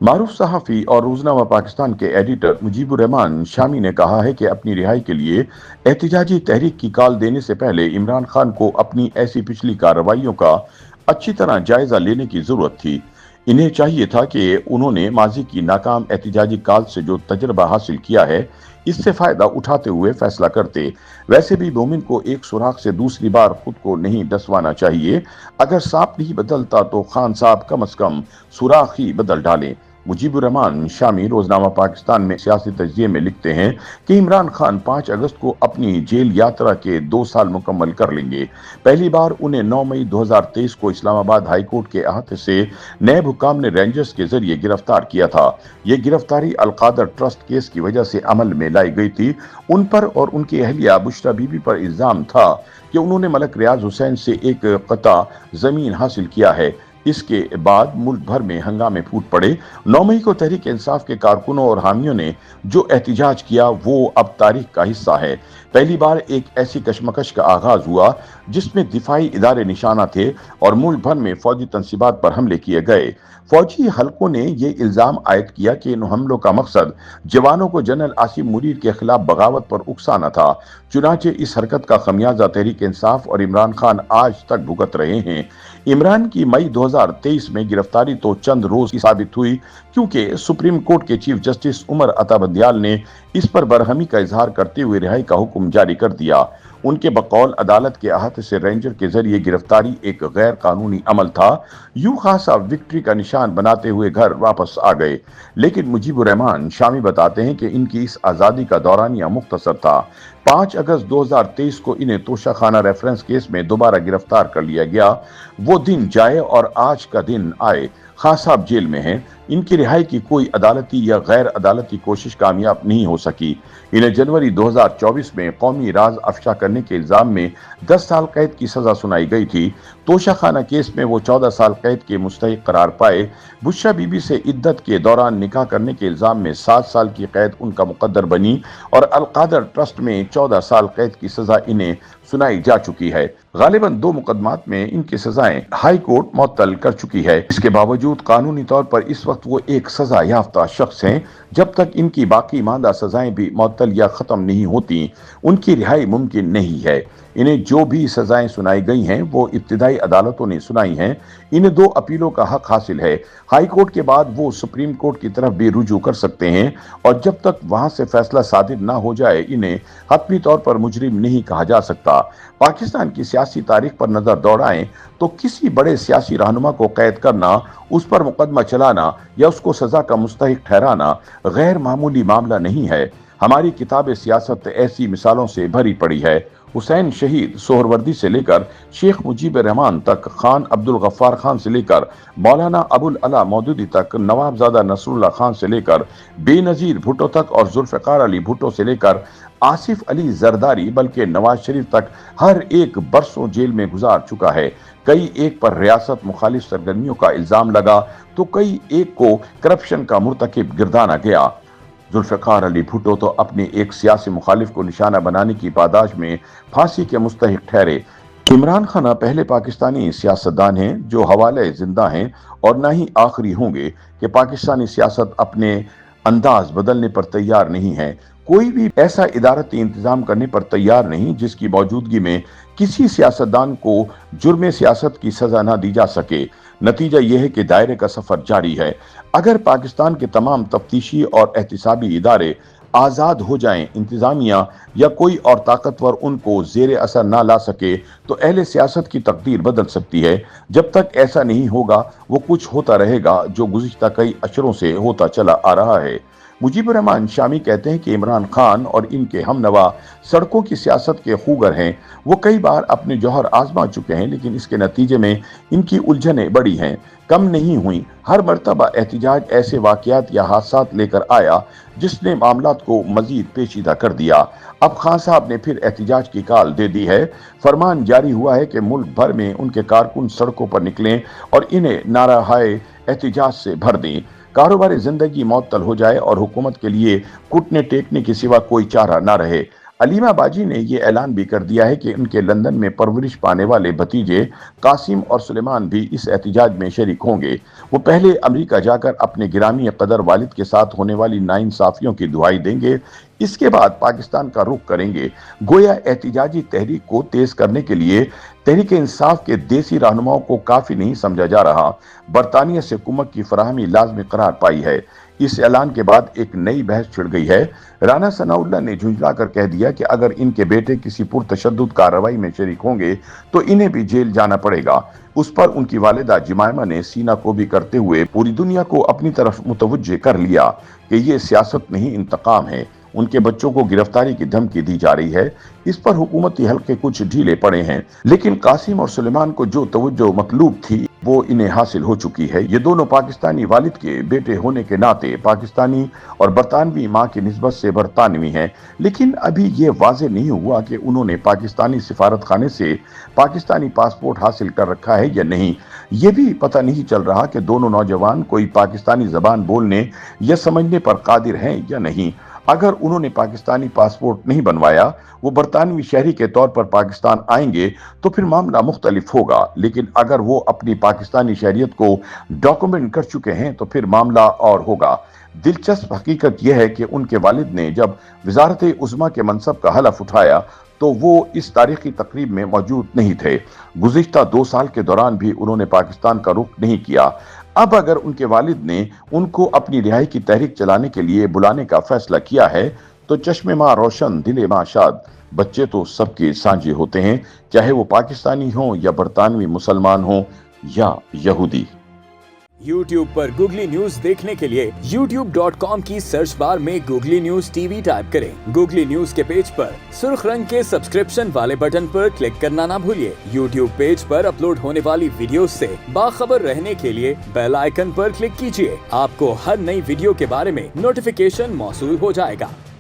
معروف صحافی اور روزنامہ پاکستان کے ایڈیٹر مجیب الرحمان شامی نے کہا ہے کہ اپنی رہائی کے لیے احتجاجی تحریک کی کال دینے سے پہلے عمران خان کو اپنی ایسی پچھلی کارروائیوں کا اچھی طرح جائزہ لینے کی ضرورت تھی۔ انہیں چاہیے تھا کہ انہوں نے ماضی کی ناکام احتجاجی کال سے جو تجربہ حاصل کیا ہے اس سے فائدہ اٹھاتے ہوئے فیصلہ کرتے۔ ویسے بھی مومن کو ایک سوراخ سے دوسری بار خود کو نہیں ڈسوانا چاہیے۔ اگر سانپ نہیں بدلتا تو خان صاحب کم از کم سوراخ ہی بدل ڈالیں۔ مجیب الرحمان شامی روزنامہ پاکستان میں سیاسی تجزیے میں لکھتے ہیں کہ عمران خان 5 اگست کو اپنی جیل یاترا کے 2 سال مکمل کر لیں گے۔ پہلی بار انہیں 9 مئی 2023 کو اسلام آباد ہائی کورٹ کے احاطے سے نیب حکام نے رینجرز کے ذریعے گرفتار کیا تھا۔ یہ گرفتاری القادر ٹرسٹ کیس کی وجہ سے عمل میں لائی گئی تھی۔ ان پر اور ان کی اہلیہ بشرا بی بی پر الزام تھا کہ انہوں نے ملک ریاض حسین سے ایک قطع زمین حاصل کیا ہے۔ اس کے بعد ملک بھر میں ہنگامے پھوٹ پڑے۔ 9 مئی کو تحریک انصاف کے کارکنوں اور حامیوں نے جو احتجاج کیا وہ اب تاریخ کا حصہ ہے۔ پہلی بار ایک ایسی کشمکش کا آغاز ہوا جس میں دفاعی ادارے نشانہ تھے اور ملک بھر میں فوجی تنصیبات پر حملے کیے گئے۔ فوجی حلقوں نے یہ الزام عائد کیا کہ ان حملوں کا مقصد جوانوں کو جنرل عاصم منیر کے خلاف بغاوت پر اکسانا تھا۔ چنانچہ اس حرکت کا خمیازہ تحریک انصاف اور عمران خان آج تک بھگت رہے ہیں۔ عمران کی مئی 2023 میں گرفتاری تو چند روز کی ثابت ہوئی کیونکہ سپریم کورٹ کے چیف جسٹس عمر عطا بندیال نے اس پر برہمی کا اظہار کرتے ہوئے رہائی کا حکم جاری کر دیا۔ ان کے بقول عدالت کے احاطے سے رینجر کے ذریعے گرفتاری ایک غیر قانونی عمل تھا۔ یوں خاصا وکٹری کا نشان بناتے ہوئے گھر واپس آ گئے۔ لیکن مجیب الرحمان شامی بتاتے ہیں کہ ان کی اس آزادی کا دورانیہ مختصر تھا۔ 5 اگست 2023 کو انہیں توشہ خانہ ریفرنس کیس میں دوبارہ گرفتار کر لیا گیا۔ وہ دن جائے اور آج کا دن آئے۔ خان صاحب جیل میں ہیں۔ ان کی رہائی کی کوئی عدالتی یا غیر عدالتی کوشش کامیاب نہیں ہو سکی۔ انہیں جنوری 2024 میں قومی راز افشا کرنے کے الزام میں 10 سال قید کی سزا سنائی گئی تھی۔ توشہ خانہ کیس میں وہ 14 سال قید کے مستحق قرار پائے۔ بشرا بی بی سے عدت کے دوران نکاح کرنے کے الزام میں 7 سال کی قید ان کا مقدر بنی اور القادر ٹرسٹ میں 14 سال قید کی سزا انہیں سنائی جا چکی ہے۔ غالباً 2 مقدمات میں ان کی سزائیں ہائی کورٹ معطل کر چکی ہے۔ اس کے باوجود قانونی طور پر اس وقت وہ ایک سزا یافتہ شخص ہیں۔ جب تک ان کی باقی ماندہ سزائیں بھی معطل یا ختم نہیں ہوتی ان کی رہائی ممکن نہیں ہے۔ انہیں جو بھی سزائیں سنائی گئی ہیں وہ ابتدائی عدالتوں نے سنائی ہیں۔ انہیں 2 اپیلوں کا حق حاصل ہے۔ ہائی کورٹ کے بعد وہ سپریم کورٹ کی طرف بھی رجوع کر سکتے ہیں اور جب تک وہاں سے فیصلہ صادر نہ ہو جائے انہیں حتمی طور پر مجرم نہیں کہا جا سکتا۔ پاکستان کی سیاسی تاریخ پر نظر دوڑائیں تو کسی بڑے سیاسی رہنما کو قید کرنا، اس پر مقدمہ چلانا یا اس کو سزا کا مستحق ٹھہرانا غیر معمولی معاملہ نہیں ہے۔ ہماری کتاب سیاست ایسی مثالوں سے بھری پڑی ہے۔ حسین شہید سہروردی سے لے کر شیخ مجیب الرحمان تک، خان عبدالغفار خان سے لے کر مولانا ابوالعلا مودودی تک، نواب زادہ نصر اللہ خان سے لے کر بے نظیر بھٹو تک اور ذوالفقار علی بھٹو سے لے کر آصف علی زرداری بلکہ نواز شریف تک ہر ایک برسوں جیل میں گزار چکا ہے۔ کئی ایک پر ریاست مخالف سرگرمیوں کا الزام لگا تو کئی ایک کو کرپشن کا مرتکب گردانا گیا۔ ذوالفقار علی بھٹو تو اپنے ایک سیاسی مخالف کو نشانہ بنانے کی پاداش میں پھانسی کے مستحق ٹھہرے۔ عمران خان پہلے پاکستانی سیاستدان ہیں جو حوالے زندہ ہیں اور نہ ہی آخری ہوں گے کہ پاکستانی سیاست اپنے انداز بدلنے پر تیار نہیں ہے۔ کوئی بھی ایسا ادارتی انتظام کرنے پر تیار نہیں جس کی موجودگی میں کسی سیاستدان کو جرم سیاست کی سزا نہ دی جا سکے۔ نتیجہ یہ ہے کہ دائرے کا سفر جاری ہے۔ اگر پاکستان کے تمام تفتیشی اور احتسابی ادارے آزاد ہو جائیں، انتظامیہ یا کوئی اور طاقتور ان کو زیر اثر نہ لا سکے تو اہل سیاست کی تقدیر بدل سکتی ہے۔ جب تک ایسا نہیں ہوگا وہ کچھ ہوتا رہے گا جو گزشتہ کئی عشروں سے ہوتا چلا آ رہا ہے۔ مجیب الرحمان شامی کہتے ہیں کہ عمران خان اور ان کے ہم نوا سڑکوں کی سیاست کے خوگر ہیں۔ وہ کئی بار اپنے جوہر آزما چکے ہیں لیکن اس کے نتیجے میں ان کی الجھنیں بڑی ہیں، کم نہیں ہوئیں۔ ہر مرتبہ احتجاج ایسے واقعات یا حادثات لے کر آیا جس نے معاملات کو مزید پیچیدہ کر دیا۔ اب خان صاحب نے پھر احتجاج کی کال دے دی ہے۔ فرمان جاری ہوا ہے کہ ملک بھر میں ان کے کارکن سڑکوں پر نکلیں اور انہیں نعرہ ہائے احتجاج سے بھر دیں۔ کاروبار زندگی معطل ہو جائے اور حکومت کے لیے گھٹنے ٹیکنے کے سوا کوئی چارہ نہ رہے۔ علیمہ باجی نے یہ اعلان بھی کر دیا ہے کہ ان کے لندن میں پرورش پانے والے بھتیجے قاسم اور سلیمان بھی اس احتجاج میں شریک ہوں گے۔ وہ پہلے امریکہ جا کر اپنے گرامی قدر والد کے ساتھ ہونے والی ناانصافیوں کی دہائی دیں گے، اس کے بعد پاکستان کا رخ کریں گے۔ گویا احتجاجی تحریک کو تیز کرنے کے لیے تحریک انصاف کے دیسی رہنماؤں کو کافی نہیں سمجھا جا رہا۔ برطانیہ سے کمک کی فراہمی لازمی قرار پائی ہے۔ اس اعلان کے بعد ایک نئی بحث چھڑ گئی ہے۔ رانا ثناء اللہ نے جھنجھلا کر کہہ دیا کہ اگر ان کے بیٹے کسی پرتشدد کارروائی میں شریک ہوں گے تو انہیں بھی جیل جانا پڑے گا۔ اس پر ان کی والدہ جمائمہ نے سینہ کو بھی کرتے ہوئے پوری دنیا کو اپنی طرف متوجہ کر لیا کہ یہ سیاست نہیں انتقام ہے۔ ان کے بچوں کو گرفتاری کی دھمکی دی جا رہی ہے۔ اس پر حکومتی حلقے کچھ ڈھیلے پڑے ہیں، لیکن قاسم اور سلیمان کو جو توجہ مطلوب تھی وہ انہیں حاصل ہو چکی ہے۔ یہ دونوں پاکستانی والد کے بیٹے ہونے کے ناطے پاکستانی اور برطانوی ماں کی نسبت سے برطانوی ہیں، لیکن ابھی یہ واضح نہیں ہوا کہ انہوں نے پاکستانی سفارت خانے سے پاکستانی پاسپورٹ حاصل کر رکھا ہے یا نہیں۔ یہ بھی پتہ نہیں چل رہا کہ دونوں نوجوان کوئی پاکستانی زبان بولنے یا سمجھنے پر قادر ہیں یا نہیں۔ اگر انہوں نے پاکستانی پاسپورٹ نہیں بنوایا، وہ برطانوی شہری کے طور پر پاکستان آئیں گے تو پھر معاملہ مختلف ہوگا، لیکن اگر وہ اپنی پاکستانی شہریت کو ڈاکومنٹ کر چکے ہیں تو پھر معاملہ اور ہوگا۔ دلچسپ حقیقت یہ ہے کہ ان کے والد نے جب وزارت عظمیٰ کے منصب کا حلف اٹھایا تو وہ اس تاریخی تقریب میں موجود نہیں تھے۔ گزشتہ 2 سال کے دوران بھی انہوں نے پاکستان کا رخ نہیں کیا۔ اب اگر ان کے والد نے ان کو اپنی رہائی کی تحریک چلانے کے لیے بلانے کا فیصلہ کیا ہے تو چشم ماں روشن دل ماں شاد۔ بچے تو سب کے سانجے ہوتے ہیں، چاہے وہ پاکستانی ہوں یا برطانوی مسلمان ہوں یا یہودی۔ YouTube پر گوگلی نیوز دیکھنے کے لیے youtube.com کی سرچ بار میں googly news T V type کریں۔ گوگلی نیوز کے پیج پر سرخ رنگ کے سبسکرپشن والے بٹن پر کلک کرنا نہ بھولیے۔ YouTube پیج پر اپلوڈ ہونے والی ویڈیوز سے باخبر رہنے کے لیے بیل آئیکن پر کلک کیجیے۔ آپ کو ہر نئی ویڈیو کے بارے میں نوٹیفیکیشن موصول ہو جائے گا۔